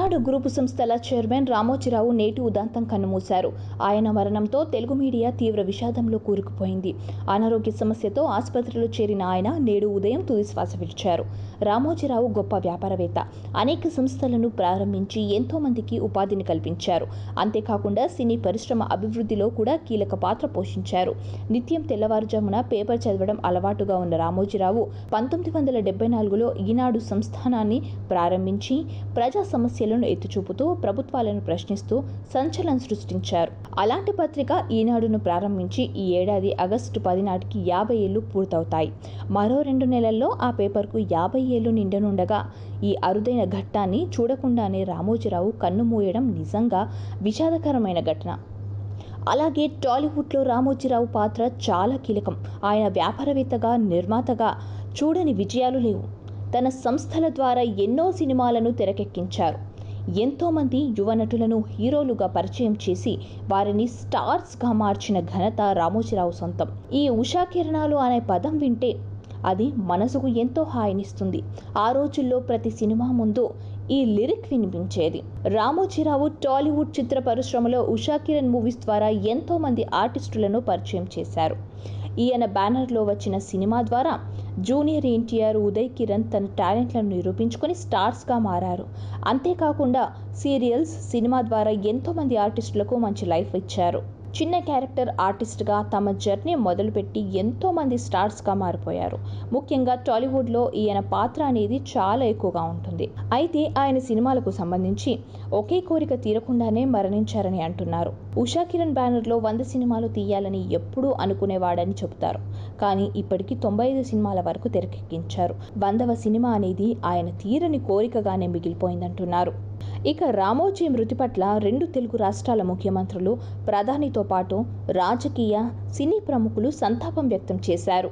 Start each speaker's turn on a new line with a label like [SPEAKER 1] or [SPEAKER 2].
[SPEAKER 1] ఈనాడు group సంస్థల chairman Ramoji Rao నేటి ఉదంతం కన్నుమూశారు. ఆయన మరణంతో తెలుగు మీడియా తీవ్ర విషాదంలో కూరుకుపోయింది. అనారోగ్య సమస్యతో ఆసుపత్రిలో చేరిన ఆయన నేడు ఉదయం తుదిశ్వాస విడిచారు. రామోజీరావు గొప్ప వ్యాపారవేత్త. అనేక సంస్థలను ప్రారంభించి ఎంతో మందికి ఉపాధిని కల్పించారు. అంతేకాకుండా సినీ పరిశ్రమ అభివృద్ధిలో కూడా కీలక పాత్ర పోషించారు. నిత్యం తెల్లవారుజామున పేపర్ చదవడం అలవాటుగా ఉన్న రామోజీరావు 1974లో ఈనాడు సంస్థానాన్ని ప్రారంభించి ప్రజా సమస్యలను ఎత్తిచూపుతూ ప్రభుత్వాలను ప్రశ్నిస్తూ సంచలనం సృష్టించారు. అలాంటి పత్రిక ఈనాడును ప్రారంభించి ఈ ఏడాది ఆగస్టు 10 నాటికి 50 ఏళ్లు పూర్తవుతాయి. మరో 2 నెలల్లో ఆ పేపర్కు 50 ఏళ్లు నిండనుండగా ఈ అరుదైన ఘట్టాన్ని చూడకుండానే రామోజీరావు కన్నుమూయడం నిజంగా విషాదకరమైన ఘటన. అలాగే టాలీవుడ్లో రామోజీరావు పాత్ర చాలా కీలకం. ఆయన వ్యాపారవేత్తగా, నిర్మాతగా చూడని విజయాలు లేవు. తన సంస్థల ద్వారా ఎన్నో సినిమాలను తెరకెక్కించారు. ఎంతోమంది యువ నటులను హీరోలుగా పరిచయం చేసి వారిని స్టార్స్గా మార్చిన ఘనత రామోజీరావు సొంతం. ఈ ఉషా కిరణాలు అనే పదం వింటే అది మనసుకు ఎంతో హాయినిస్తుంది. ఆ రోజుల్లో ప్రతి సినిమా ముందు ఈ లిరిక్ వినిపించేది. రామోజీరావు టాలీవుడ్ చిత్ర పరిశ్రమలో ఉషా కిరణ్ మూవీస్ ద్వారా ఎంతో మంది ఆర్టిస్టులను పరిచయం చేశారు. ఈయన బ్యానర్లో వచ్చిన సినిమా ద్వారా జూనియర్ ఎన్టీఆర్, ఉదయ్ కిరణ్ తన టాలెంట్లను నిరూపించుకొని స్టార్స్గా మారారు. అంతేకాకుండా సీరియల్స్, సినిమా ద్వారా ఎంతో మంది ఆర్టిస్టులకు మంచి లైఫ్ ఇచ్చారు. చిన్న క్యారెక్టర్ ఆర్టిస్ట్గా తమ జర్నీ మొదలుపెట్టి ఎంతో మంది స్టార్స్గా మారిపోయారు. ముఖ్యంగా టాలీవుడ్లో ఈయన పాత్ర అనేది చాలా ఎక్కువగా ఉంటుంది. అయితే ఆయన సినిమాలకు సంబంధించి ఒకే కోరిక తీరకుండానే మరణించారని అంటున్నారు. ఉషా కిరణ్ బ్యానర్లో 100 సినిమాలు తీయాలని ఎప్పుడూ అనుకునేవాడని చెబుతారు. కానీ ఇప్పటికీ 95 సినిమాల వరకు తెరకెక్కించారు. 100వ సినిమా అనేది ఆయన తీరని కోరికగానే మిగిలిపోయిందంటున్నారు. ఇక రామోజీ మృతి పట్ల 2 తెలుగు రాష్ట్రాల ముఖ్యమంత్రులు, ప్రధానితో పాటు రాజకీయ, సినీ ప్రముఖులు సంతాపం వ్యక్తం చేశారు.